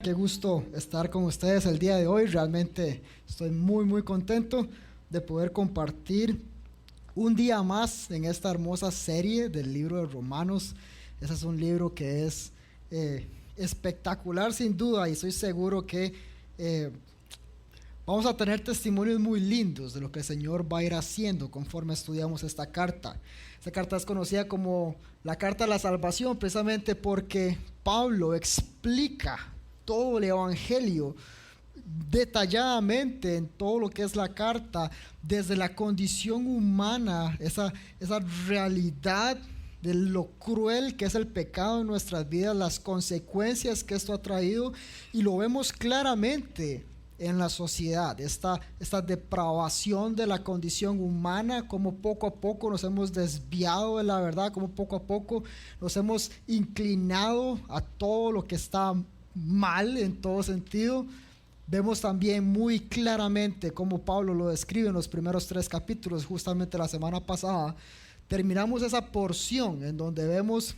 Qué gusto estar con ustedes el día de hoy. Realmente estoy muy contento de poder compartir un día más en esta hermosa serie del libro de Romanos. Ese es un libro que es espectacular sin duda, y estoy seguro que vamos a tener testimonios muy lindos de lo que el Señor va a ir haciendo conforme estudiamos esta carta. Esta carta es conocida como la carta de la salvación precisamente porque Pablo explica todo el evangelio detalladamente en todo lo que es la carta, desde la condición humana, esa realidad de lo cruel que es el pecado en nuestras vidas, las consecuencias que esto ha traído, y lo vemos claramente en la sociedad, esta depravación de la condición humana, como poco a poco nos hemos desviado de la verdad, como poco a poco nos hemos inclinado a todo lo que está mal en todo sentido. Vemos también muy claramente cómo Pablo lo describe en los primeros 3 capítulos. Justamente la semana pasada terminamos esa porción en donde vemos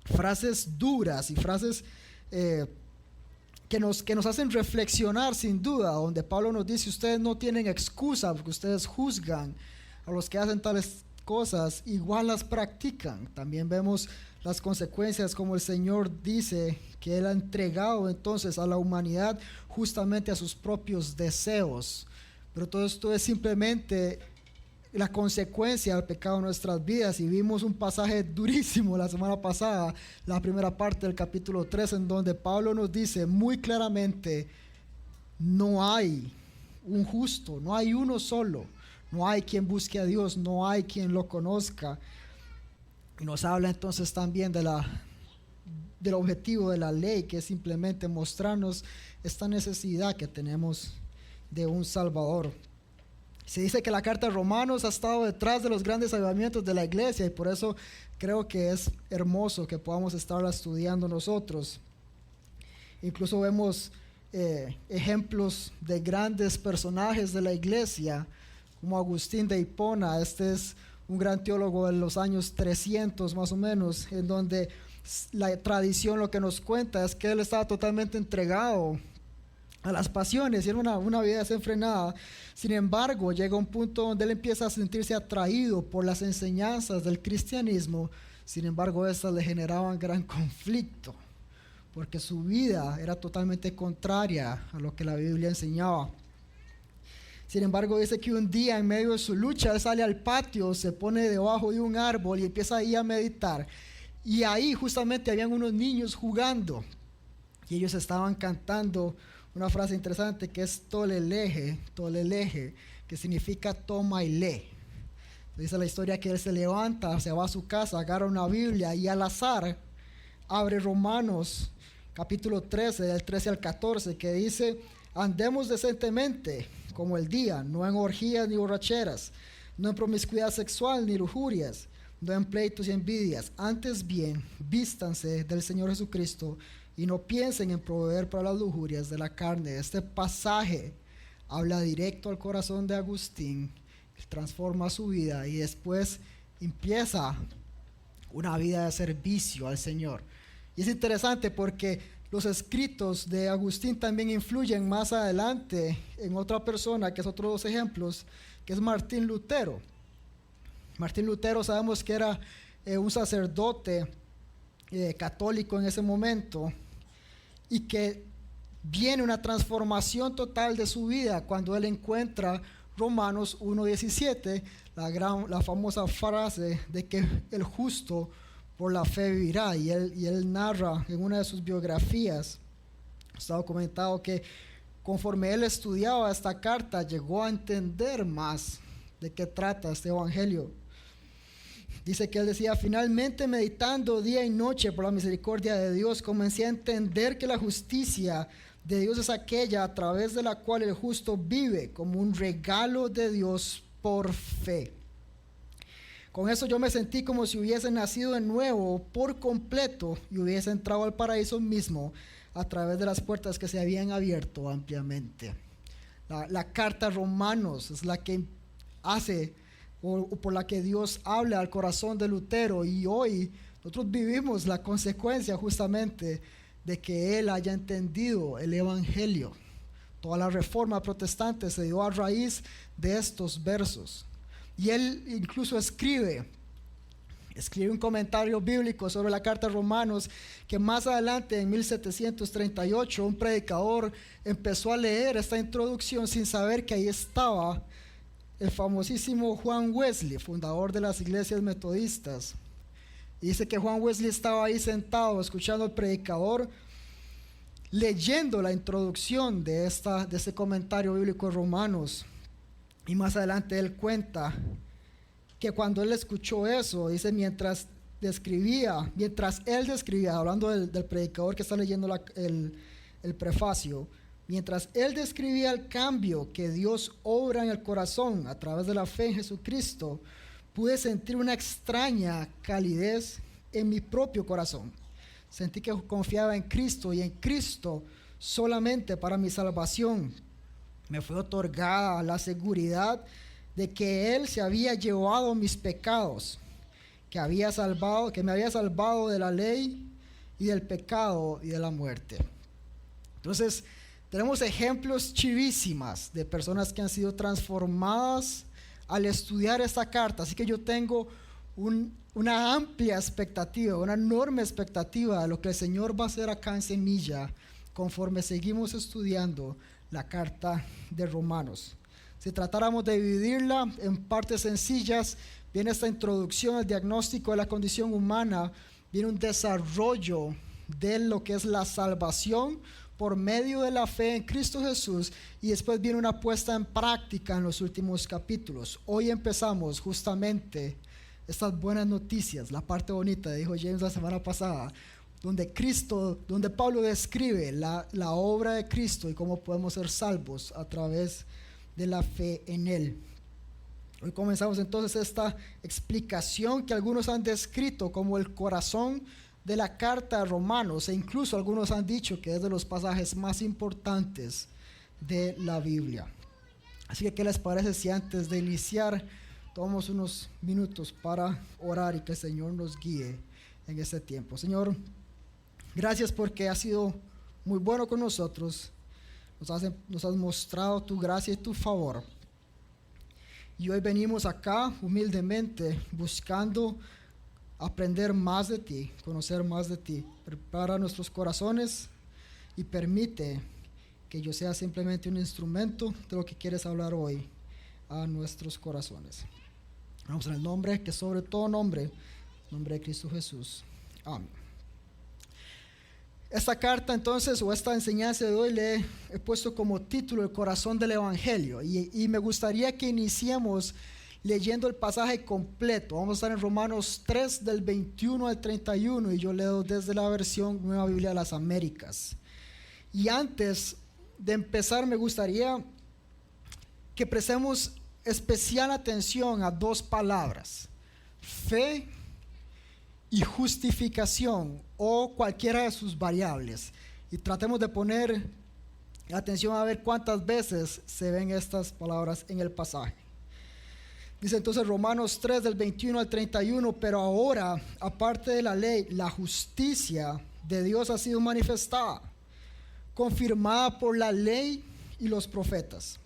frases duras y frases que nos hacen reflexionar sin duda, donde Pablo nos dice: ustedes no tienen excusa porque ustedes juzgan a los que hacen tales cosas, igual las practican. También vemos las consecuencias, como el Señor dice que Él ha entregado entonces a la humanidad justamente a sus propios deseos. Pero todo esto es simplemente la consecuencia del pecado en nuestras vidas, y vimos un pasaje durísimo la semana pasada, la primera parte del capítulo 3, en donde Pablo nos dice muy claramente: no hay un justo, no hay uno solo, no hay quien busque a Dios, no hay quien lo conozca. Y nos habla entonces también del objetivo de la ley, que es simplemente mostrarnos esta necesidad que tenemos de un Salvador. Se dice que la carta de Romanos ha estado detrás de los grandes avivamientos de la iglesia, y por eso creo que es hermoso que podamos estarla estudiando nosotros. Incluso vemos ejemplos de grandes personajes de la iglesia, como Agustín de Hipona. Este es un gran teólogo de los años 300 más o menos, en donde la tradición lo que nos cuenta es que él estaba totalmente entregado a las pasiones y era una vida desenfrenada. Sin embargo, llega un punto donde él empieza a sentirse atraído por las enseñanzas del cristianismo. Sin embargo, estas le generaban gran conflicto, porque su vida era totalmente contraria a lo que la Biblia enseñaba. Sin embargo, dice que un día en medio de su lucha, él sale al patio, se pone debajo de un árbol y empieza ahí a meditar. Y ahí justamente habían unos niños jugando, y ellos estaban cantando una frase interesante que es toleleje, que significa toma y lee. Dice la historia que él se levanta, se va a su casa, agarra una Biblia y al azar abre Romanos capítulo 13, del 13 al 14, que dice: andemos decentemente como el día, no en orgías ni borracheras, no en promiscuidad sexual ni lujurias, no en pleitos y envidias. Antes bien, vístanse del Señor Jesucristo y no piensen en proveer para las lujurias de la carne. Este pasaje habla directo al corazón de Agustín, transforma su vida y después empieza una vida de servicio al Señor. Y es interesante porque los escritos de Agustín también influyen más adelante en otra persona, que es otro de los ejemplos, que es Martín Lutero. Martín Lutero sabemos que era un sacerdote católico en ese momento, y que viene una transformación total de su vida cuando él encuentra Romanos 1:17, la famosa frase de que el justo por la fe vivirá. Y él narra en una de sus biografías, está documentado, que conforme él estudiaba esta carta llegó a entender más de qué trata este evangelio. Dice que él decía: finalmente, meditando día y noche por la misericordia de Dios, comencé a entender que la justicia de Dios es aquella a través de la cual el justo vive como un regalo de Dios por fe. Con eso yo me sentí como si hubiese nacido de nuevo por completo y hubiese entrado al paraíso mismo a través de las puertas que se habían abierto ampliamente. La carta a Romanos es la que hace, o por la que Dios habla al corazón de Lutero, y hoy nosotros vivimos la consecuencia justamente de que él haya entendido el evangelio. Toda la reforma protestante se dio a raíz de estos versos. Y él incluso escribe un comentario bíblico sobre la carta a Romanos, que más adelante en 1738 un predicador empezó a leer esta introducción sin saber que ahí estaba el famosísimo Juan Wesley, fundador de las iglesias metodistas. Y dice que Juan Wesley estaba ahí sentado escuchando al predicador leyendo la introducción de este comentario bíblico de Romanos. Y más adelante él cuenta que cuando él escuchó eso, dice, mientras él describía, hablando del predicador que está leyendo el prefacio, mientras él describía el cambio que Dios obra en el corazón a través de la fe en Jesucristo, pude sentir una extraña calidez en mi propio corazón. Sentí que confiaba en Cristo y en Cristo solamente para mi salvación. Me fue otorgada la seguridad de que Él se había llevado mis pecados, que me había salvado de la ley y del pecado y de la muerte. Entonces, tenemos ejemplos chivísimas de personas que han sido transformadas al estudiar esta carta. Así que yo tengo una amplia expectativa, una enorme expectativa de lo que el Señor va a hacer acá en Semilla conforme seguimos estudiando la carta de Romanos. Si tratáramos de dividirla en partes sencillas, viene esta introducción, el diagnóstico de la condición humana, viene un desarrollo de lo que es la salvación por medio de la fe en Cristo Jesús, y después viene una puesta en práctica en los últimos capítulos. Hoy empezamos justamente estas buenas noticias, la parte bonita, dijo James la semana pasada, donde Pablo describe la obra de Cristo y cómo podemos ser salvos a través de la fe en Él. Hoy comenzamos entonces esta explicación que algunos han descrito como el corazón de la carta a Romanos, e incluso algunos han dicho que es de los pasajes más importantes de la Biblia. Así que, ¿qué les parece si antes de iniciar tomamos unos minutos para orar y que el Señor nos guíe en este tiempo? Señor, gracias porque has sido muy bueno con nosotros. Nos has mostrado tu gracia y tu favor. Y hoy venimos acá humildemente buscando aprender más de ti, conocer más de ti. Prepara nuestros corazones y permite que yo sea simplemente un instrumento de lo que quieres hablar hoy a nuestros corazones. Vamos en el nombre que sobre todo nombre de Cristo Jesús. Amén. Esta carta entonces, o esta enseñanza de hoy, le he puesto como título el corazón del Evangelio, y me gustaría que iniciemos leyendo el pasaje completo. Vamos a estar en Romanos 3 del 21 al 31, y yo leo desde la versión Nueva Biblia de las Américas. Y antes de empezar me gustaría que prestemos especial atención a dos palabras: fe y justificación, o cualquiera de sus variables, y tratemos de poner atención a ver cuántas veces se ven estas palabras en el pasaje. Dice entonces Romanos 3 del 21 al 31: pero ahora, aparte de la ley, la justicia de Dios ha sido manifestada, confirmada por la ley y los profetas.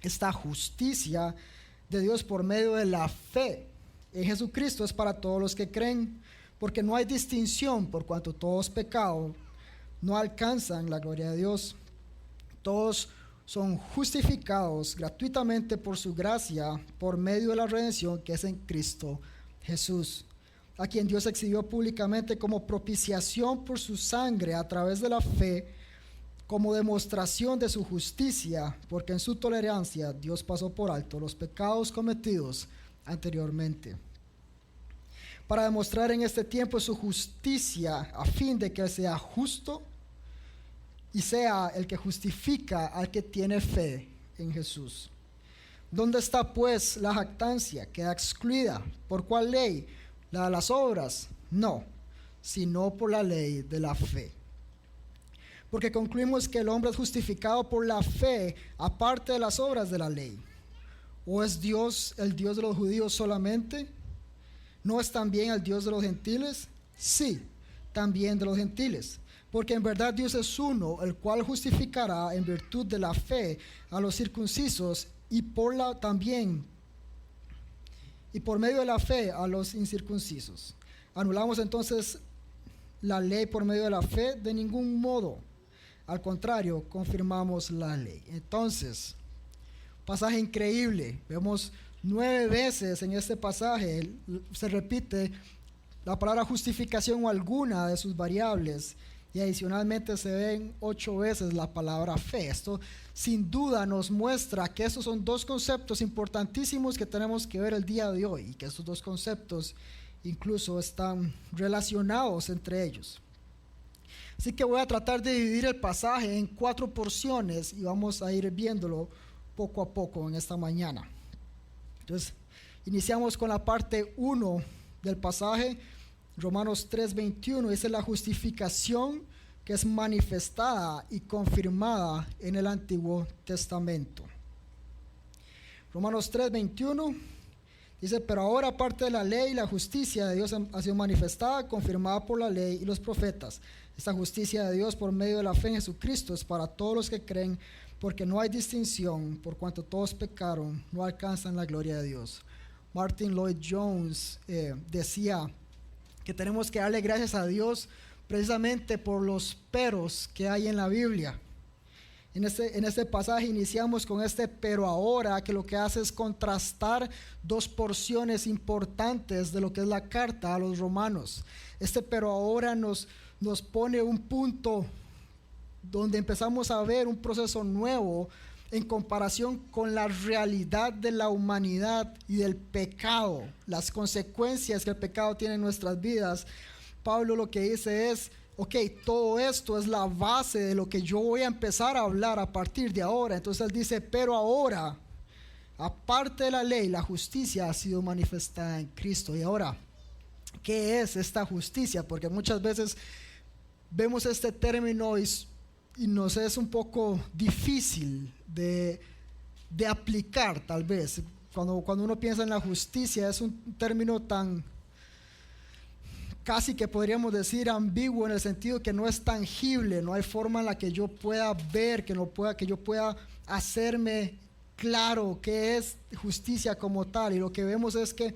Esta justicia de Dios por medio de la fe en Jesucristo es para todos los que creen, porque no hay distinción, por cuanto todos pecados no alcanzan la gloria de Dios. Todos son justificados gratuitamente por su gracia, por medio de la redención que es en Cristo Jesús, a quien Dios exhibió públicamente como propiciación por su sangre a través de la fe, como demostración de su justicia, porque en su tolerancia Dios pasó por alto los pecados cometidos anteriormente, para demostrar en este tiempo su justicia, a fin de que Él sea justo y sea el que justifica al que tiene fe en Jesús. ¿Dónde está pues la jactancia? ¿Queda excluida? ¿Por cuál ley? ¿La de las obras? No, sino por la ley de la fe. Porque concluimos que el hombre es justificado por la fe, aparte de las obras de la ley. ¿O es Dios el Dios de los judíos solamente? ¿No es también el Dios de los gentiles? Sí, también de los gentiles. Porque en verdad Dios es uno, el cual justificará en virtud de la fe a los circuncisos y por medio de la fe a los incircuncisos. ¿Anulamos entonces la ley por medio de la fe? De ningún modo. Al contrario, confirmamos la ley. Entonces, pasaje increíble. Vemos 9 veces en este pasaje se repite la palabra justificación o alguna de sus variables, y adicionalmente se ven 8 veces la palabra fe. Esto sin duda nos muestra que estos son 2 conceptos importantísimos que tenemos que ver el día de hoy, y que estos 2 conceptos incluso están relacionados entre ellos. Así que voy a tratar de dividir el pasaje en 4 porciones y vamos a ir viéndolo poco a poco en esta mañana. Entonces, iniciamos con la parte 1 del pasaje. Romanos 3:21 dice la justificación que es manifestada y confirmada en el Antiguo Testamento. Romanos 3:21 dice, pero ahora aparte de la ley, la justicia de Dios ha sido manifestada, confirmada por la ley y los profetas. Esta justicia de Dios por medio de la fe en Jesucristo es para todos los que creen, porque no hay distinción, por cuanto todos pecaron, no alcanzan la gloria de Dios. Martin Lloyd Jones decía que tenemos que darle gracias a Dios precisamente por los peros que hay en la Biblia. En este pasaje iniciamos con este pero ahora, que lo que hace es contrastar 2 porciones importantes de lo que es la carta a los romanos. Este pero ahora nos pone un punto donde empezamos a ver un proceso nuevo en comparación con la realidad de la humanidad y del pecado, las consecuencias que el pecado tiene en nuestras vidas. Pablo lo que dice es, ok, todo esto es la base de lo que yo voy a empezar a hablar a partir de ahora. Entonces él dice, pero ahora, aparte de la ley, la justicia ha sido manifestada en Cristo. Y ahora, ¿qué es esta justicia? Porque muchas veces vemos este término y nos es un poco difícil de aplicar, tal vez. Cuando uno piensa en la justicia, es un término tan, casi que podríamos decir ambiguo, en el sentido que no es tangible, no hay forma en la que yo pueda ver, que yo pueda hacerme claro qué es justicia como tal. Y lo que vemos es que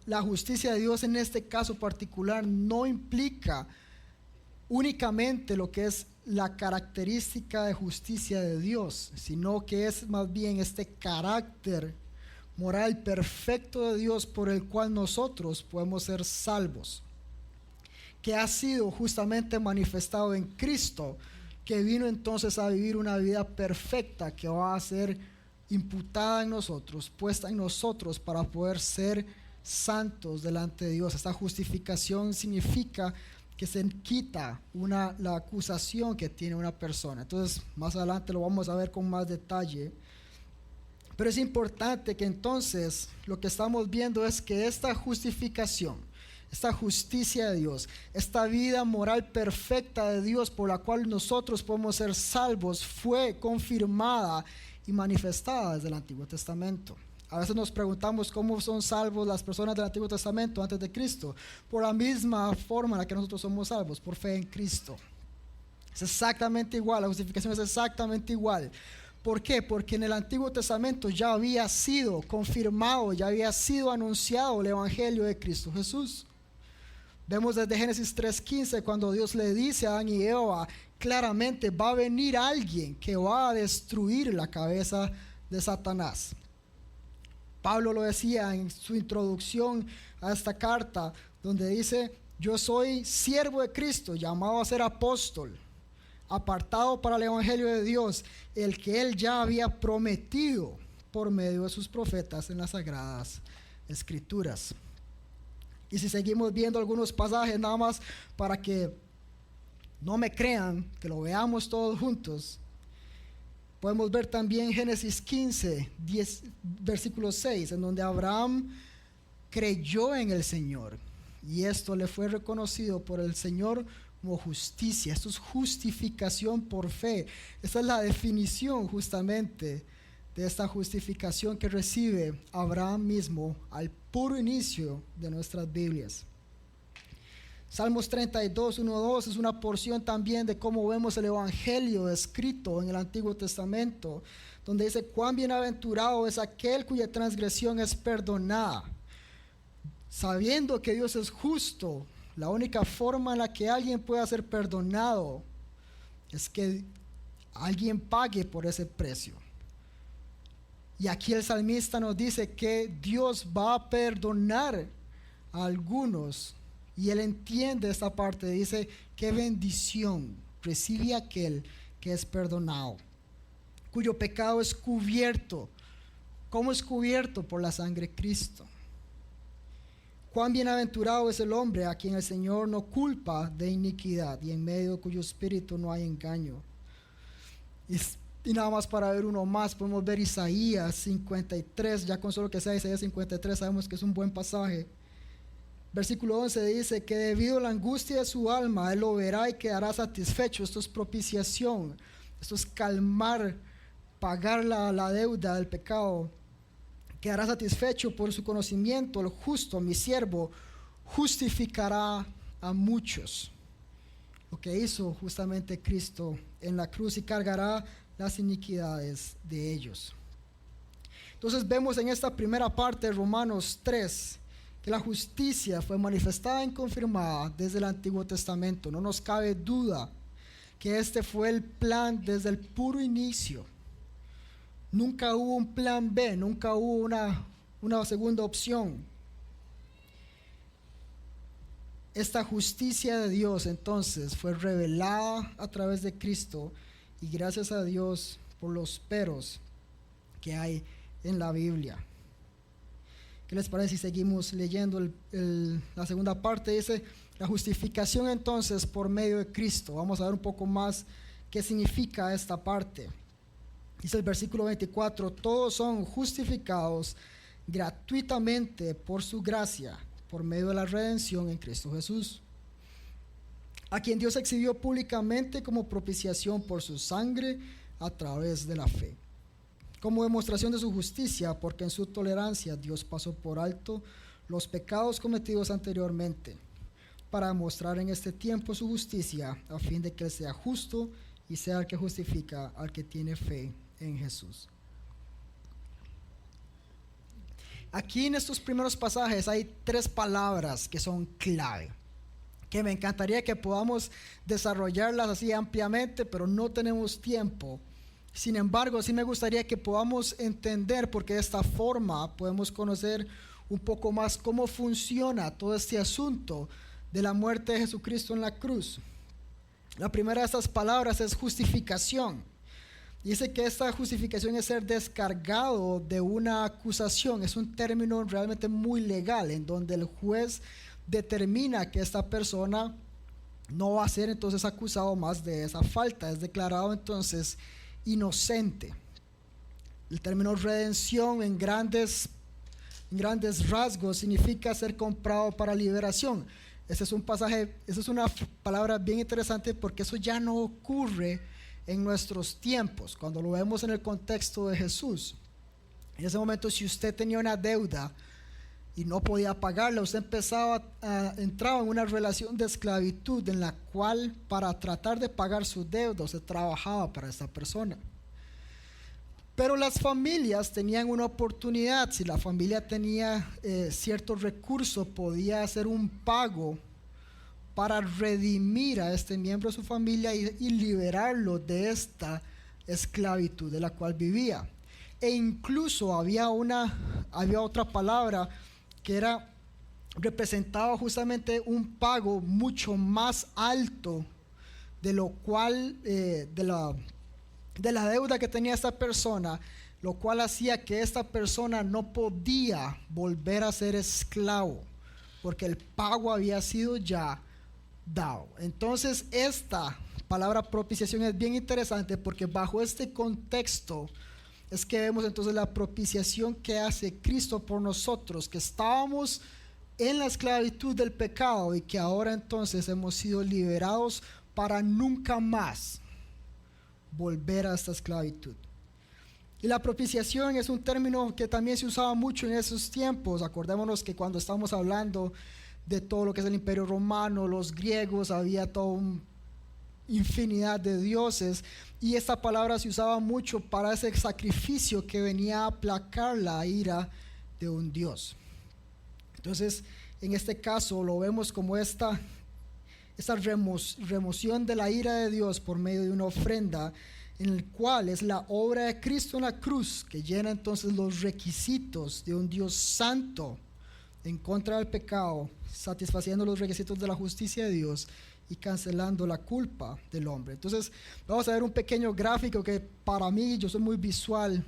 la justicia de Dios en este caso particular no implica únicamente lo que es la característica de justicia de Dios, sino que es más bien este carácter moral perfecto de Dios por el cual nosotros podemos ser salvos, que ha sido justamente manifestado en Cristo, que vino entonces a vivir una vida perfecta que va a ser imputada en nosotros, puesta en nosotros para poder ser santos delante de Dios. Esta justificación significa que se quita la acusación que tiene una persona. Entonces, más adelante lo vamos a ver con más detalle. Pero es importante que entonces lo que estamos viendo es que esta justificación, esta justicia de Dios, esta vida moral perfecta de Dios por la cual nosotros podemos ser salvos, fue confirmada y manifestada desde el Antiguo Testamento. A veces nos preguntamos cómo son salvos las personas del Antiguo Testamento antes de Cristo. Por la misma forma en la que nosotros somos salvos, por fe en Cristo. Es exactamente igual, la justificación es exactamente igual. ¿Por qué? Porque en el Antiguo Testamento ya había sido confirmado, ya había sido anunciado el Evangelio de Cristo Jesús. Vemos desde Génesis 3:15 cuando Dios le dice a Adán y Eva, claramente va a venir alguien que va a destruir la cabeza de Satanás. Pablo lo decía en su introducción a esta carta, donde dice, yo soy siervo de Cristo, llamado a ser apóstol, apartado para el Evangelio de Dios, el que Él ya había prometido por medio de sus profetas en las Sagradas Escrituras. Y si seguimos viendo algunos pasajes, nada más para que no me crean, que lo veamos todos juntos, podemos ver también Génesis 15, versículo 6, en donde Abraham creyó en el Señor y esto le fue reconocido por el Señor como justicia. Esto es justificación por fe. Esta es la definición justamente de esta justificación que recibe Abraham mismo al puro inicio de nuestras Biblias. Salmos 32, 1, 2 es una porción también de cómo vemos el Evangelio escrito en el Antiguo Testamento, donde dice: cuán bienaventurado es aquel cuya transgresión es perdonada. Sabiendo que Dios es justo, la única forma en la que alguien pueda ser perdonado es que alguien pague por ese precio. Y aquí el salmista nos dice que Dios va a perdonar a algunos, y él entiende esta parte. Dice: qué bendición recibe aquel que es perdonado, cuyo pecado es cubierto. ¿Cómo es cubierto? Por la sangre de Cristo. Cuán bienaventurado es el hombre a quien el Señor no culpa de iniquidad, y en medio de cuyo espíritu no hay engaño. Y nada más para ver uno más, podemos ver Isaías 53. Ya con solo que sea Isaías 53 sabemos que es un buen pasaje. Versículo 11 dice que debido a la angustia de su alma, él lo verá y quedará satisfecho. Esto es propiciación, esto es calmar, pagar la deuda del pecado. Quedará satisfecho por su conocimiento. El justo, mi siervo, justificará a muchos. Lo que hizo justamente Cristo en la cruz, y cargará las iniquidades de ellos. Entonces vemos en esta primera parte de Romanos 3 que la justicia fue manifestada y confirmada desde el Antiguo Testamento. No nos cabe duda que este fue el plan desde el puro inicio. Nunca hubo un plan B, nunca hubo una segunda opción. Esta justicia de Dios entonces fue revelada a través de Cristo, y gracias a Dios por los peros que hay en la Biblia. ¿Qué les parece si seguimos leyendo la segunda parte? Dice: la justificación entonces por medio de Cristo. Vamos a ver un poco más qué significa esta parte. Dice el versículo 24: todos son justificados gratuitamente por su gracia, por medio de la redención en Cristo Jesús, a quien Dios exhibió públicamente como propiciación por su sangre a través de la fe, como demostración de su justicia, porque en su tolerancia Dios pasó por alto los pecados cometidos anteriormente, para demostrar en este tiempo su justicia, a fin de que Él sea justo y sea el que justifica al que tiene fe en Jesús. Aquí en estos primeros pasajes hay tres palabras que son clave, que me encantaría que podamos desarrollarlas así ampliamente, pero no tenemos tiempo. Sin embargo, sí me gustaría que podamos entender, porque de esta forma podemos conocer un poco más cómo funciona todo este asunto de la muerte de Jesucristo en la cruz. La primera de estas palabras es justificación. Dice que esta justificación es ser descargado de una acusación. Es un término realmente muy legal, en donde el juez determina que esta persona no va a ser entonces acusado más de esa falta. Es declarado entonces inocente. El término redención en grandes rasgos significa ser comprado para liberación. Ese es un pasaje, esa es una palabra bien interesante, porque eso ya no ocurre en nuestros tiempos, cuando lo vemos en el contexto de Jesús. En ese momento, si usted tenía una deuda y no podía pagarla, usted entraba en una relación de esclavitud, en la cual, para tratar de pagar su deuda, usted trabajaba para esa persona. Pero las familias tenían una oportunidad. Si la familia tenía cierto recurso, podía hacer un pago para redimir a este miembro de su familia y liberarlo de esta esclavitud de la cual vivía. E incluso había otra palabra que representaba justamente un pago mucho más alto de lo cual de la deuda que tenía esta persona, lo cual hacía que esta persona no podía volver a ser esclavo, porque el pago había sido ya dado. Entonces esta palabra propiciación es bien interesante, porque bajo este contexto es que vemos entonces la propiciación que hace Cristo por nosotros, que estábamos en la esclavitud del pecado y que ahora entonces hemos sido liberados para nunca más volver a esta esclavitud. Y la propiciación es un término que también se usaba mucho en esos tiempos. Acordémonos que cuando estamos hablando de todo lo que es el Imperio Romano, los griegos, había toda una infinidad de dioses, y esta palabra se usaba mucho para ese sacrificio que venía a aplacar la ira de un dios. Entonces, en este caso lo vemos como esta remoción de la ira de Dios por medio de una ofrenda, en el cual es la obra de Cristo en la cruz que llena entonces los requisitos de un Dios santo en contra del pecado, satisfaciendo los requisitos de la justicia de Dios y cancelando la culpa del hombre. Entonces vamos a ver un pequeño gráfico que para mí, yo soy muy visual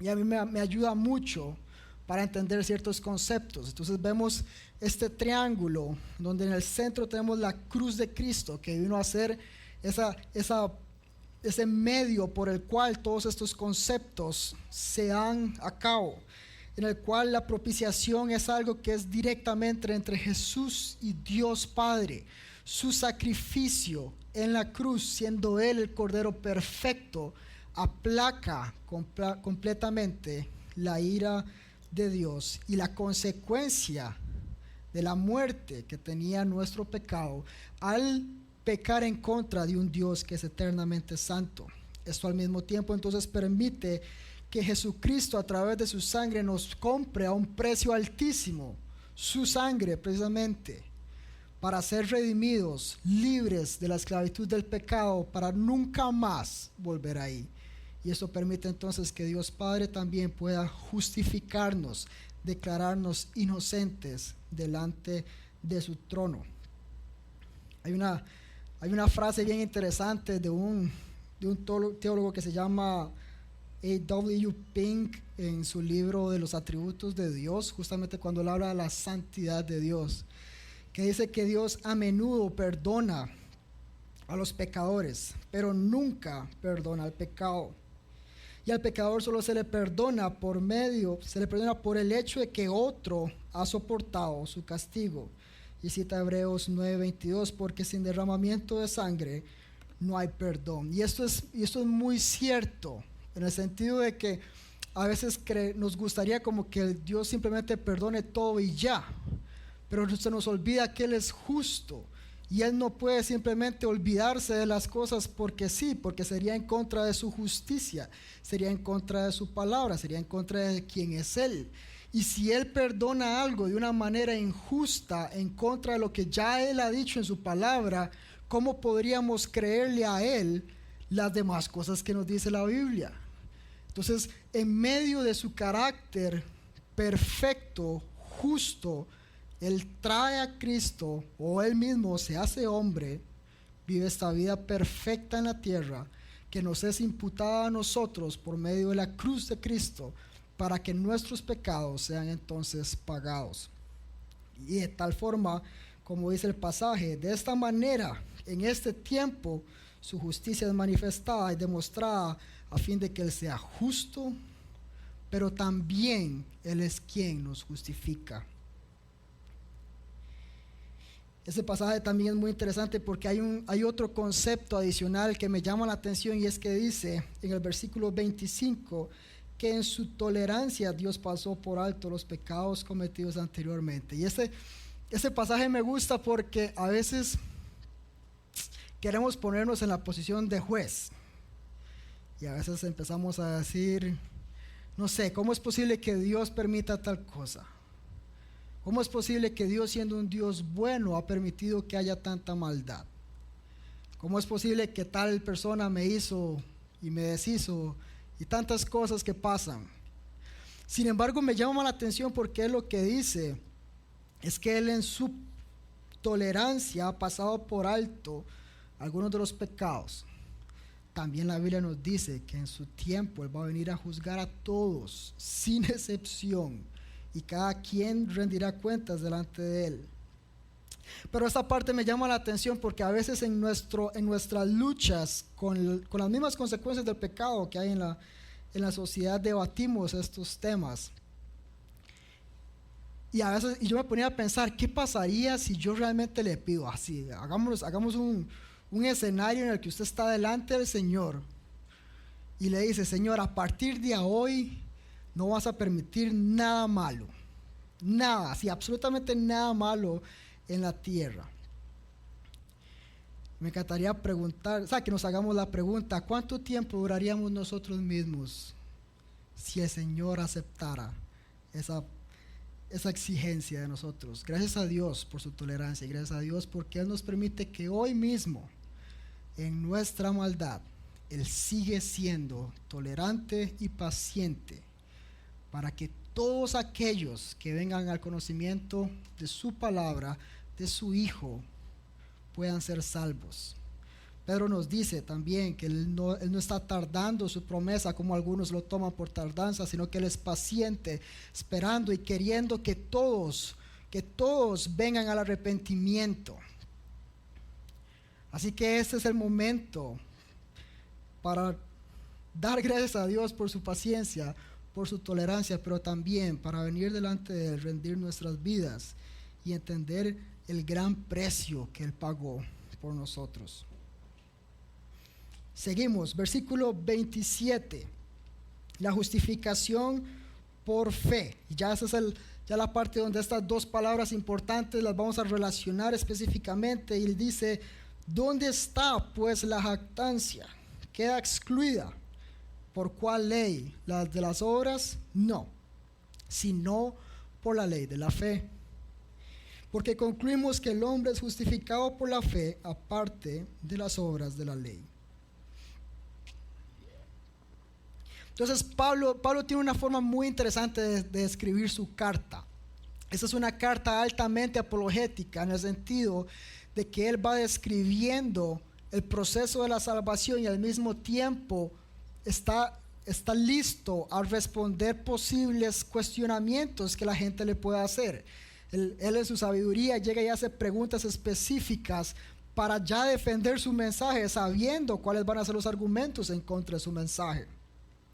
y a mí me ayuda mucho para entender ciertos conceptos. Entonces vemos este triángulo donde en el centro tenemos la cruz de Cristo, que vino a ser ese medio por el cual todos estos conceptos se dan a cabo, en el cual la propiciación es algo que es directamente entre Jesús y Dios Padre. Su sacrificio en la cruz, siendo Él el Cordero perfecto, aplaca completamente la ira de Dios, y la consecuencia de la muerte que tenía nuestro pecado al pecar en contra de un Dios que es eternamente santo. Esto al mismo tiempo entonces permite que Jesucristo a través de su sangre nos compre a un precio altísimo, su sangre precisamente, para ser redimidos, libres de la esclavitud del pecado, para nunca más volver ahí. Y eso permite entonces que Dios Padre también pueda justificarnos, declararnos inocentes delante de su trono. Hay una frase bien interesante de un teólogo que se llama A.W. Pink en su libro de los atributos de Dios, justamente cuando él habla de la santidad de Dios, que dice que Dios a menudo perdona a los pecadores, pero nunca perdona al pecado. Y al pecador solo se le perdona por el hecho de que otro ha soportado su castigo. Y cita Hebreos 9:22, porque sin derramamiento de sangre no hay perdón. Y esto es muy cierto, en el sentido de que a veces nos gustaría como que Dios simplemente perdone todo y ya, pero se nos olvida que Él es justo. Y Él no puede simplemente olvidarse de las cosas porque sí, porque sería en contra de su justicia, sería en contra de su palabra, sería en contra de quien es Él. Y si Él perdona algo de una manera injusta, en contra de lo que ya Él ha dicho en su palabra, ¿cómo podríamos creerle a Él las demás cosas que nos dice la Biblia? Entonces, en medio de su carácter perfecto, justo, Él trae a Cristo, o Él mismo se hace hombre, vive esta vida perfecta en la tierra, que nos es imputada a nosotros por medio de la cruz de Cristo, para que nuestros pecados sean entonces pagados. Y de tal forma, como dice el pasaje, de esta manera, en este tiempo, su justicia es manifestada y demostrada a fin de que Él sea justo, pero también Él es quien nos justifica. Ese pasaje también es muy interesante porque hay otro concepto adicional que me llama la atención, y es que dice en el versículo 25 que en su tolerancia Dios pasó por alto los pecados cometidos anteriormente. Y ese pasaje me gusta porque a veces queremos ponernos en la posición de juez y a veces empezamos a decir, no sé, ¿cómo es posible que Dios permita tal cosa? ¿Cómo es posible que Dios, siendo un Dios bueno, ha permitido que haya tanta maldad? ¿Cómo es posible que tal persona me hizo y me deshizo y tantas cosas que pasan? Sin embargo, me llama la atención porque Él lo que dice es que Él en su tolerancia ha pasado por alto algunos de los pecados. También la Biblia nos dice que en su tiempo Él va a venir a juzgar a todos, sin excepción, y cada quien rendirá cuentas delante de Él. Pero esta parte me llama la atención porque a veces en nuestras luchas con las mismas consecuencias del pecado que hay en la sociedad debatimos estos temas. Y a veces yo me ponía a pensar, ¿qué pasaría si yo realmente le pido así? Hagamos un escenario en el que usted está delante del Señor y le dice, Señor, a partir de hoy no vas a permitir nada malo. Nada, sí, absolutamente nada malo en la tierra. Me encantaría preguntar, o sea, que nos hagamos la pregunta, ¿cuánto tiempo duraríamos nosotros mismos si el Señor aceptara esa exigencia de nosotros? Gracias a Dios por su tolerancia y gracias a Dios porque Él nos permite que hoy mismo, en nuestra maldad, Él sigue siendo tolerante y paciente para que todos aquellos que vengan al conocimiento de su palabra, de su Hijo, puedan ser salvos. Pedro nos dice también que él no está tardando su promesa como algunos lo toman por tardanza, sino que Él es paciente, esperando y queriendo que todos vengan al arrepentimiento. Así que este es el momento para dar gracias a Dios por su paciencia, por su tolerancia, pero también para venir delante de Él, rendir nuestras vidas y entender el gran precio que Él pagó por nosotros. Seguimos, versículo 27, la justificación por fe. Ya esa es ya la parte donde estas dos palabras importantes las vamos a relacionar específicamente, y dice, ¿dónde está pues la jactancia? ¿Queda excluida? ¿Por cuál ley? ¿La de las obras? No, sino por la ley de la fe. Porque concluimos que el hombre es justificado por la fe aparte de las obras de la ley. Entonces Pablo tiene una forma muy interesante de escribir su carta. Esta es una carta altamente apologética en el sentido de que él va describiendo el proceso de la salvación y al mismo tiempo está listo a responder posibles cuestionamientos que la gente le pueda hacer. Él en su sabiduría llega y hace preguntas específicas para ya defender su mensaje, sabiendo cuáles van a ser los argumentos en contra de su mensaje.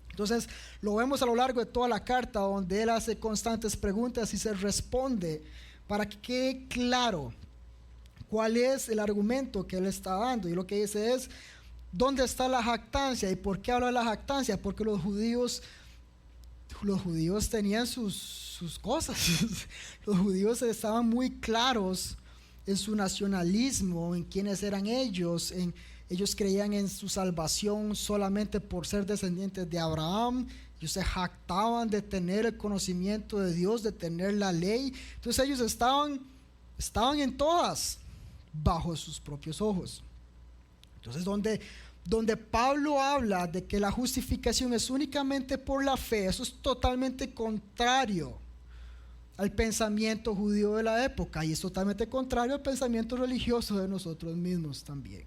Entonces lo vemos a lo largo de toda la carta, donde él hace constantes preguntas y se responde para que quede claro cuál es el argumento que él está dando. Y lo que dice es, ¿dónde está la jactancia? ¿Y por qué habla de la jactancia? Porque los judíos tenían sus cosas. Los judíos estaban muy claros en su nacionalismo, en quiénes eran ellos, ellos creían en su salvación solamente por ser descendientes de Abraham. Ellos se jactaban de tener el conocimiento de Dios, de tener la ley. Entonces ellos estaban en todas bajo sus propios ojos. Entonces donde Pablo habla de que la justificación es únicamente por la fe, eso es totalmente contrario al pensamiento judío de la época, y es totalmente contrario al pensamiento religioso de nosotros mismos también,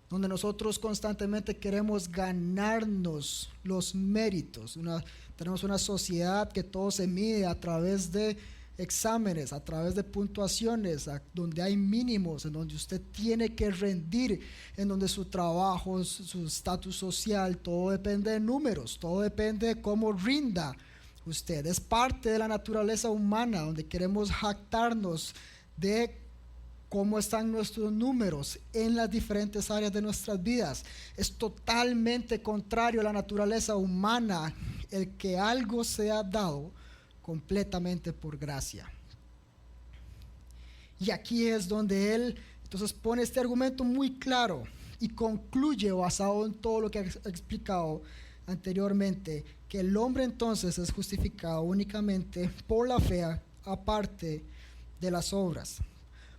donde nosotros constantemente queremos ganarnos los méritos. Tenemos una sociedad que todo se mide a través de exámenes, a través de puntuaciones, donde hay mínimos, en donde usted tiene que rendir, en donde su trabajo, su estatus social, todo depende de números, todo depende de cómo rinda usted. Es parte de la naturaleza humana, donde queremos jactarnos de cómo están nuestros números en las diferentes áreas de nuestras vidas. Es totalmente contrario a la naturaleza humana el que algo sea dado completamente por gracia. Y aquí es donde él entonces pone este argumento muy claro y concluye, basado en todo lo que he explicado anteriormente, que el hombre entonces es justificado únicamente por la fe aparte de las obras.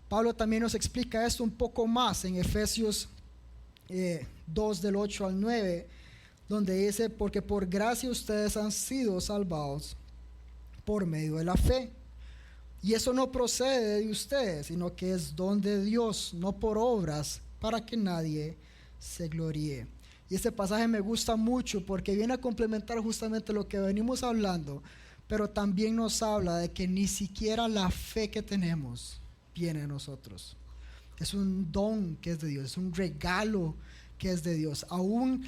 Pablo también nos explica esto un poco más en Efesios 2 del 8 al 9, donde dice, porque por gracia ustedes han sido salvados por medio de la fe. Y eso no procede de ustedes, sino que es don de Dios, no por obras, para que nadie se gloríe. Y este pasaje me gusta mucho porque viene a complementar justamente lo que venimos hablando, pero también nos habla de que ni siquiera la fe que tenemos viene a nosotros. Es un don que es de Dios, es un regalo que es de Dios. Aún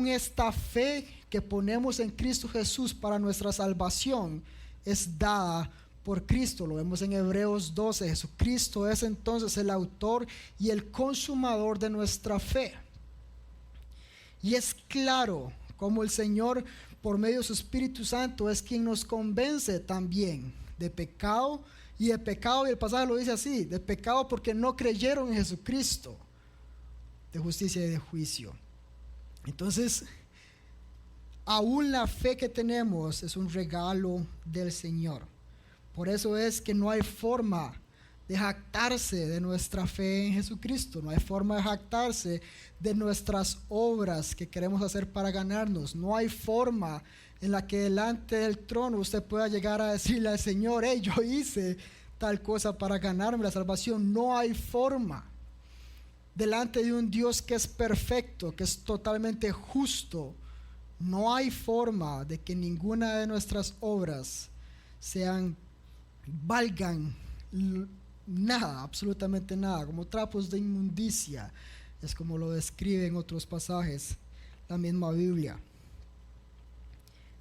esta fe que ponemos en Cristo Jesús para nuestra salvación es dada por Cristo. Lo vemos en Hebreos 12. Jesucristo es entonces el autor y el consumador de nuestra fe. Y es claro como el Señor, por medio de su Espíritu Santo, es quien nos convence también de pecado, y de pecado, y el pasaje lo dice así, de pecado porque no creyeron en Jesucristo, de justicia y de juicio. Entonces, aún la fe que tenemos es un regalo del Señor. Por eso es que no hay forma de jactarse de nuestra fe en Jesucristo. No hay forma de jactarse de nuestras obras que queremos hacer para ganarnos. No hay forma en la que delante del trono usted pueda llegar a decirle al Señor: hey, yo hice tal cosa para ganarme la salvación. No hay forma. Delante de un Dios que es perfecto, que es totalmente justo, no hay forma de que ninguna de nuestras obras valgan nada, absolutamente nada, como trapos de inmundicia. Es como lo describe en otros pasajes la misma Biblia.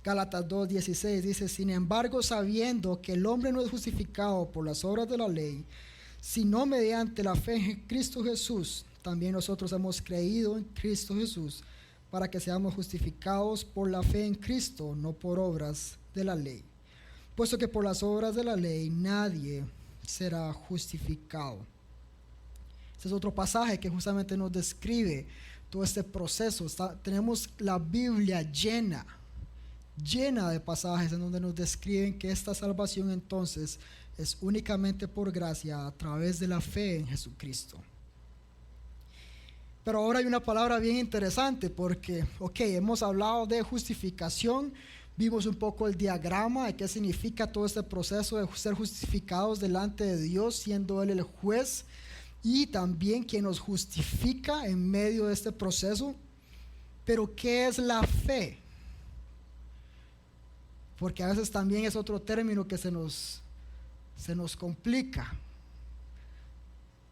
Gálatas 2:16 dice: sin embargo, sabiendo que el hombre no es justificado por las obras de la ley, sino mediante la fe en Cristo Jesús, también nosotros hemos creído en Cristo Jesús para que seamos justificados por la fe en Cristo, no por obras de la ley. Puesto que por las obras de la ley nadie será justificado. Este es otro pasaje que justamente nos describe todo este proceso. Tenemos la Biblia llena de pasajes en donde nos describen que esta salvación entonces es únicamente por gracia a través de la fe en Jesucristo. Pero ahora hay una palabra bien interesante porque, hemos hablado de justificación, vimos un poco el diagrama de qué significa todo este proceso de ser justificados delante de Dios, siendo Él el juez y también quien nos justifica en medio de este proceso. Pero ¿qué es la fe? Porque a veces también es otro término que se nos complica.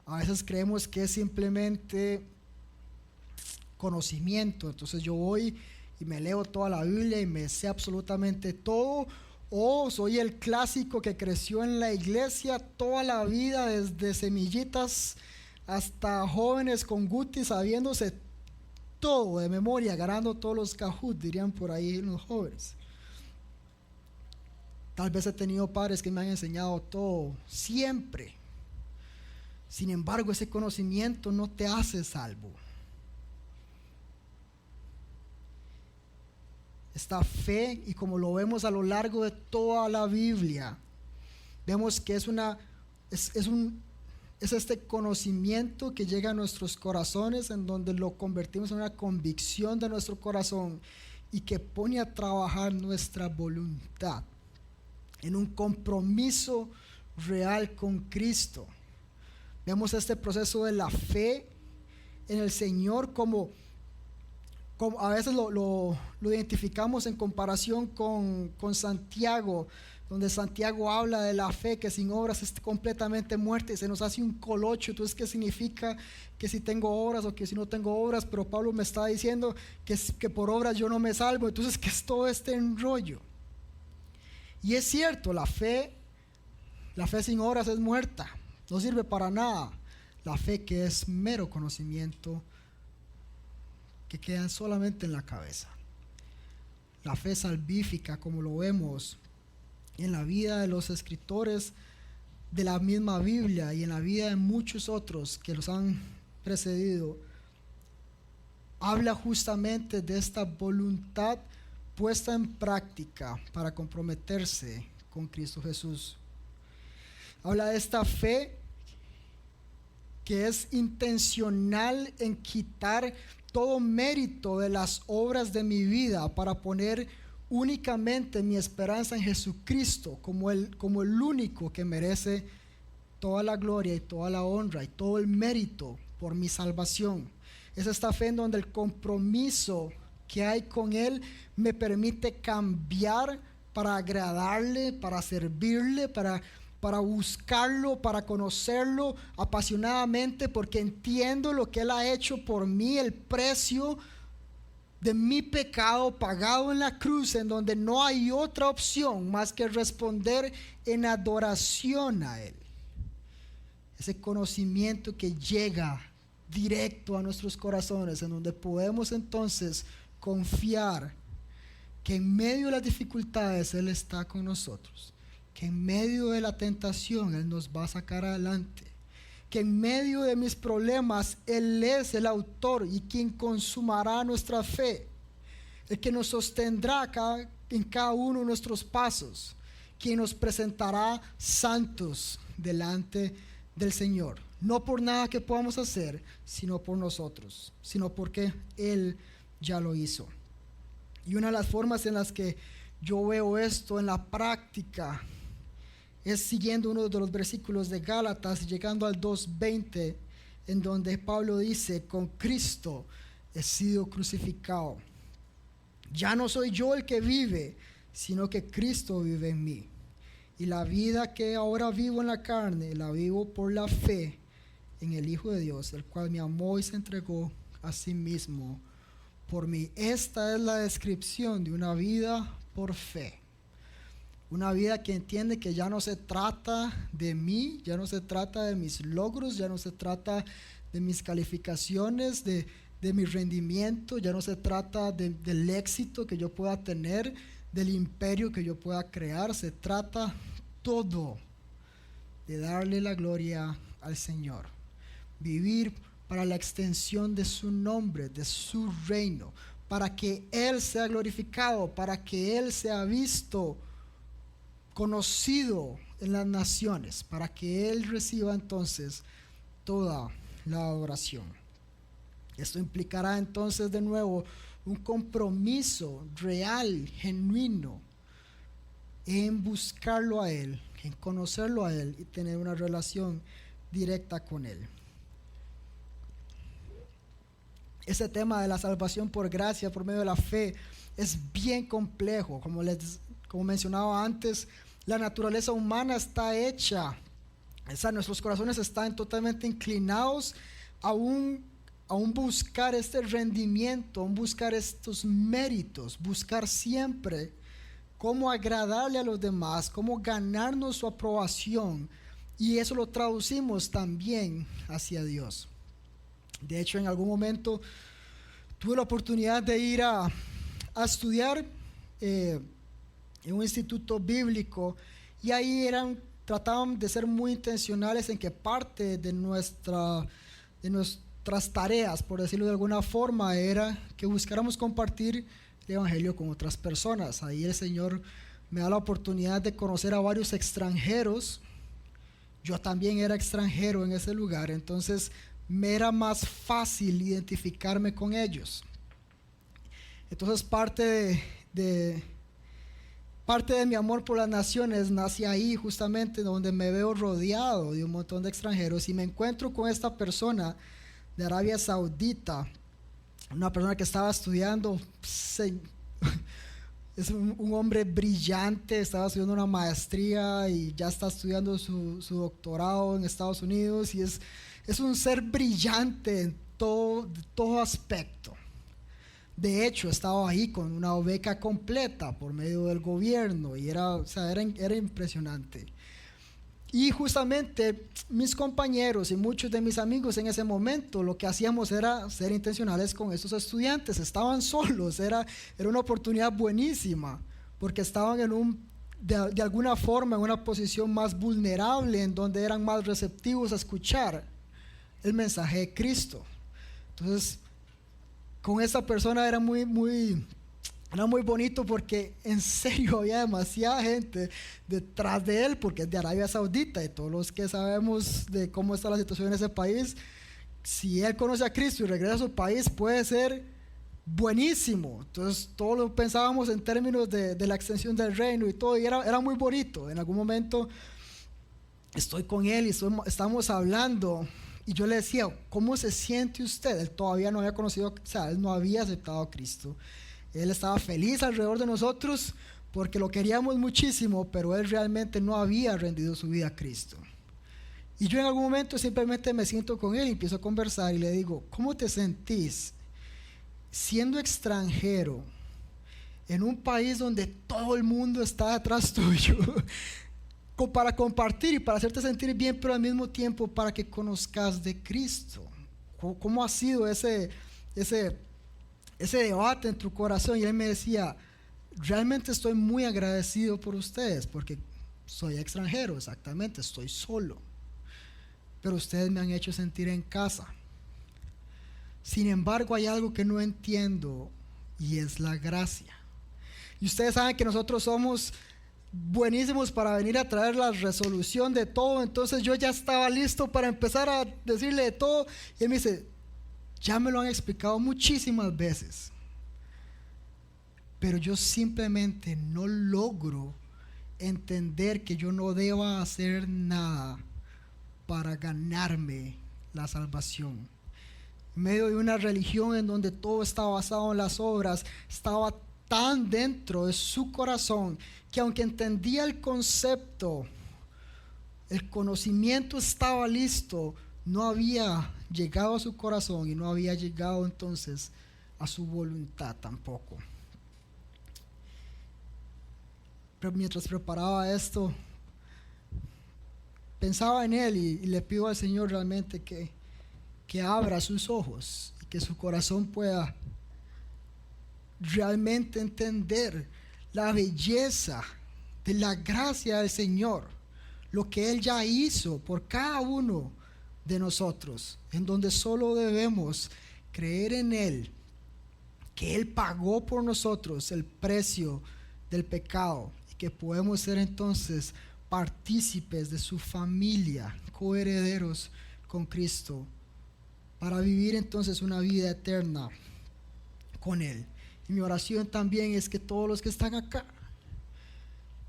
A veces creemos que es simplemente conocimiento. Entonces yo voy y me leo toda la Biblia y me sé absolutamente todo, o soy el clásico que creció en la iglesia toda la vida, desde semillitas hasta jóvenes con gutis, sabiéndose todo de memoria, ganando todos los cajut, dirían por ahí los jóvenes. Tal vez he tenido padres que me han enseñado todo siempre. Sin embargo, ese conocimiento no te hace salvo. Esta fe, y como lo vemos a lo largo de toda la Biblia, vemos que es este conocimiento que llega a nuestros corazones, en donde lo convertimos en una convicción de nuestro corazón y que pone a trabajar nuestra voluntad en un compromiso real con Cristo. Vemos este proceso de la fe en el Señor como a veces lo identificamos en comparación con Santiago, donde Santiago habla de la fe que sin obras es completamente muerta y se nos hace un colocho. Entonces, ¿qué significa que si tengo obras o que si no tengo obras? Pero Pablo me está diciendo que por obras yo no me salvo. Entonces, ¿qué es todo este enrollo? Y es cierto, la fe sin obras es muerta, no sirve para nada. La fe que es mero conocimiento, que queda solamente en la cabeza. La fe salvífica, como lo vemos en la vida de los escritores de la misma Biblia y en la vida de muchos otros que los han precedido, habla justamente de esta voluntad puesta en práctica para comprometerse con Cristo Jesús. Habla de esta fe que es intencional en quitar todo mérito de las obras de mi vida para poner únicamente mi esperanza en Jesucristo como el único que merece toda la gloria y toda la honra y todo el mérito por mi salvación. Es esta fe en donde el compromiso que hay con Él me permite cambiar para agradarle, para servirle, para buscarlo, para conocerlo apasionadamente, porque entiendo lo que Él ha hecho por mí, el precio de mi pecado pagado en la cruz, en donde no hay otra opción más que responder en adoración a Él. Ese conocimiento que llega directo a nuestros corazones, en donde podemos entonces confiar que en medio de las dificultades Él está con nosotros, que en medio de la tentación Él nos va a sacar adelante, que en medio de mis problemas Él es el autor y quien consumará nuestra fe, el que nos sostendrá en cada uno de nuestros pasos, quien nos presentará santos delante del Señor, no por nada que podamos hacer, sino por nosotros, sino porque Él ya lo hizo. Y una de las formas en las que yo veo esto en la práctica es siguiendo uno de los versículos de Gálatas, llegando al 2:20, en donde Pablo dice: con Cristo he sido crucificado. Ya no soy yo el que vive, sino que Cristo vive en mí. Y la vida que ahora vivo en la carne, la vivo por la fe en el Hijo de Dios, el cual me amó y se entregó a sí mismo por mí. Esta es la descripción de una vida por fe. Una vida que entiende que ya no se trata de mí, ya no se trata de mis logros, ya no se trata de mis calificaciones, de mi rendimiento, ya no se trata del éxito que yo pueda tener, del imperio que yo pueda crear. Se trata todo de darle la gloria al Señor, vivir para la extensión de su nombre, de su reino, para que Él sea glorificado, para que Él sea visto, conocido en las naciones, para que Él reciba entonces toda la adoración. Esto implicará entonces de nuevo un compromiso real, genuino, en buscarlo a Él, en conocerlo a Él y tener una relación directa con Él. Ese tema de la salvación por gracia, por medio de la fe, es bien complejo. Como mencionaba antes, la naturaleza humana está hecha, nuestros corazones están totalmente inclinados a un buscar este rendimiento, a un buscar estos méritos, buscar siempre cómo agradarle a los demás, cómo ganarnos su aprobación, y eso lo traducimos también hacia Dios. De hecho, en algún momento tuve la oportunidad de ir a estudiar en un instituto bíblico, y ahí trataban de ser muy intencionales en que parte de nuestras tareas, por decirlo de alguna forma, era que buscáramos compartir el evangelio con otras personas. Ahí el Señor me da la oportunidad de conocer a varios extranjeros. Yo también era extranjero en ese lugar, entonces me era más fácil identificarme con ellos. Entonces parte de mi amor por las naciones nace ahí, justamente donde me veo rodeado de un montón de extranjeros, y me encuentro con esta persona de Arabia Saudita, una persona que estaba estudiando, es un hombre brillante, estaba estudiando una maestría y ya está estudiando su doctorado en Estados Unidos, y es un ser brillante en todo aspecto. De hecho, estaba ahí con una beca completa por medio del gobierno, y era impresionante. Y justamente mis compañeros y muchos de mis amigos en ese momento, lo que hacíamos era ser intencionales con estos estudiantes. Estaban solos, era una oportunidad buenísima, porque estaban de alguna forma en una posición más vulnerable, en donde eran más receptivos a escuchar el mensaje de Cristo. Entonces, con esa persona era muy bonito, porque en serio había demasiada gente detrás de él, porque es de Arabia Saudita, y todos los que sabemos de cómo está la situación en ese país, si él conoce a Cristo y regresa a su país, puede ser buenísimo. Entonces todos lo pensábamos en términos de la extensión del reino y todo, y era muy bonito. En algún momento estoy con él y estamos hablando, y yo le decía: ¿cómo se siente usted? Él todavía no había conocido, él no había aceptado a Cristo. Él estaba feliz alrededor de nosotros porque lo queríamos muchísimo, pero él realmente no había rendido su vida a Cristo. Y yo en algún momento simplemente me siento con él y empiezo a conversar, y le digo: ¿cómo te sentís siendo extranjero en un país donde todo el mundo está detrás tuyo, para compartir y para hacerte sentir bien, pero al mismo tiempo para que conozcas de Cristo? ¿Cómo ha sido ese debate en tu corazón? Y él me decía: realmente estoy muy agradecido por ustedes, porque Soy extranjero, exactamente, estoy solo. Pero ustedes me han hecho sentir en casa. Sin embargo, hay algo que no entiendo y es la gracia. Y ustedes saben que nosotros somos buenísimos para venir a traer la resolución de todo. Entonces yo ya estaba listo para empezar a decirle de todo. Y él me dice, ya me lo han explicado muchísimas veces, pero yo simplemente no logro entender que yo no deba hacer nada para ganarme la salvación. En medio de una religión en donde todo está basado en las obras, estaba tan dentro de su corazón que aunque entendía el concepto, el conocimiento estaba listo, no había llegado a su corazón y no había llegado entonces a su voluntad tampoco. Pero mientras preparaba esto, pensaba en él y le pido al Señor realmente que abra sus ojos y que su corazón pueda realmente entender la belleza de la gracia del Señor, lo que Él ya hizo por cada uno de nosotros, en donde solo debemos creer en Él, que Él pagó por nosotros el precio del pecado y que podemos ser entonces partícipes de su familia, coherederos con Cristo, para vivir entonces una vida eterna con Él. Y mi oración también es que todos los que están acá,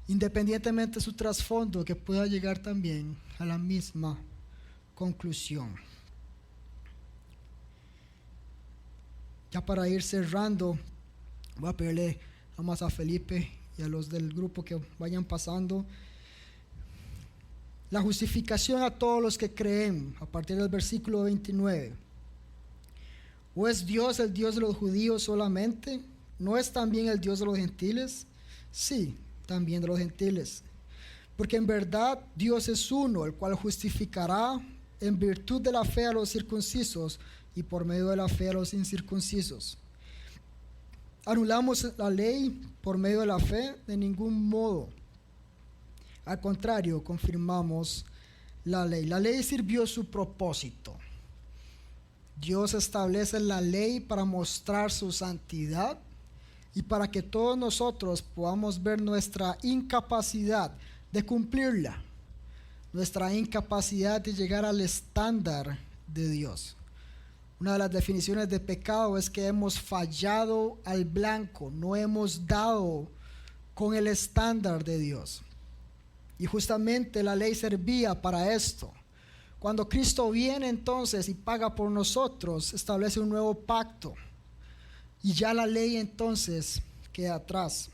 independientemente de su trasfondo, que pueda llegar también a la misma conclusión. Ya para ir cerrando, voy a pedirle más a Felipe y a los del grupo que vayan pasando la justificación a todos los que creen, a partir del versículo 29. ¿O es Dios el Dios de los judíos solamente? ¿No es también el Dios de los gentiles? Sí, también de los gentiles. Porque en verdad Dios es uno, el cual justificará en virtud de la fe a los circuncisos y por medio de la fe a los incircuncisos. ¿Anulamos la ley por medio de la fe? De ningún modo. Al contrario, confirmamos la ley. La ley sirvió su propósito. Dios establece la ley para mostrar su santidad y para que todos nosotros podamos ver nuestra incapacidad de cumplirla, nuestra incapacidad de llegar al estándar de Dios. Una de las definiciones de pecado es que hemos fallado al blanco, no hemos dado con el estándar de Dios. Y justamente la ley servía para esto. Cuando Cristo viene entonces y paga por nosotros, establece un nuevo pacto. Y ya la ley entonces queda atrás.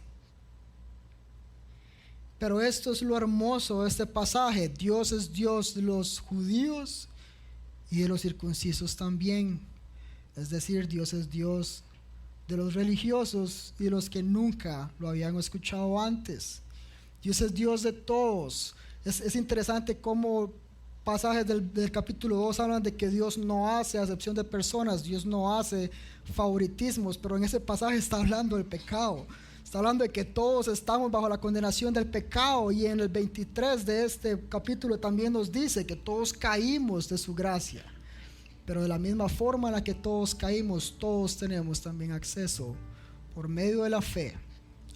Pero esto es lo hermoso de este pasaje. Dios es Dios de los judíos y de los circuncisos también. Es decir, Dios es Dios de los religiosos y de los que nunca lo habían escuchado antes. Dios es Dios de todos. Es interesante cómo pasajes del capítulo 2 hablan de que Dios no hace acepción de personas, Dios no hace favoritismos, pero en ese pasaje está hablando del pecado. Está hablando de que todos estamos bajo la condenación del pecado, y en el 23 de este capítulo también nos dice que todos caímos de su gracia. Pero de la misma forma en la que todos caímos, todos tenemos también acceso por medio de la fe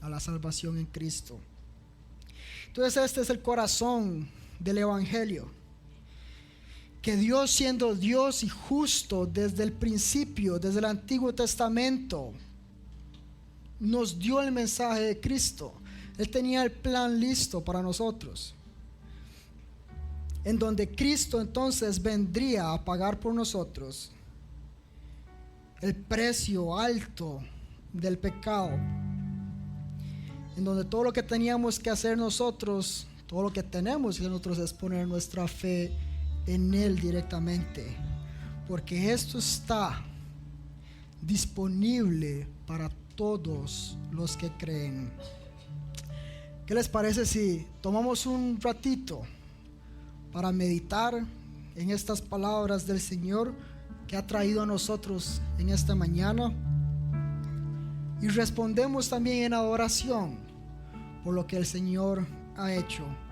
a la salvación en Cristo. Entonces este es el corazón del Evangelio. Que Dios, siendo Dios y justo desde el principio, desde el Antiguo Testamento, nos dio el mensaje de Cristo. Él tenía el plan listo para nosotros, en donde Cristo entonces vendría a pagar por nosotros el precio alto del pecado, en donde todo lo que teníamos que hacer nosotros, todo lo que tenemos que hacer nosotros es poner nuestra fe en Él directamente, porque esto está disponible para todos los que creen. ¿Qué les parece si tomamos un ratito para meditar en estas palabras del Señor que ha traído a nosotros en esta mañana, y respondemos también en adoración por lo que el Señor ha hecho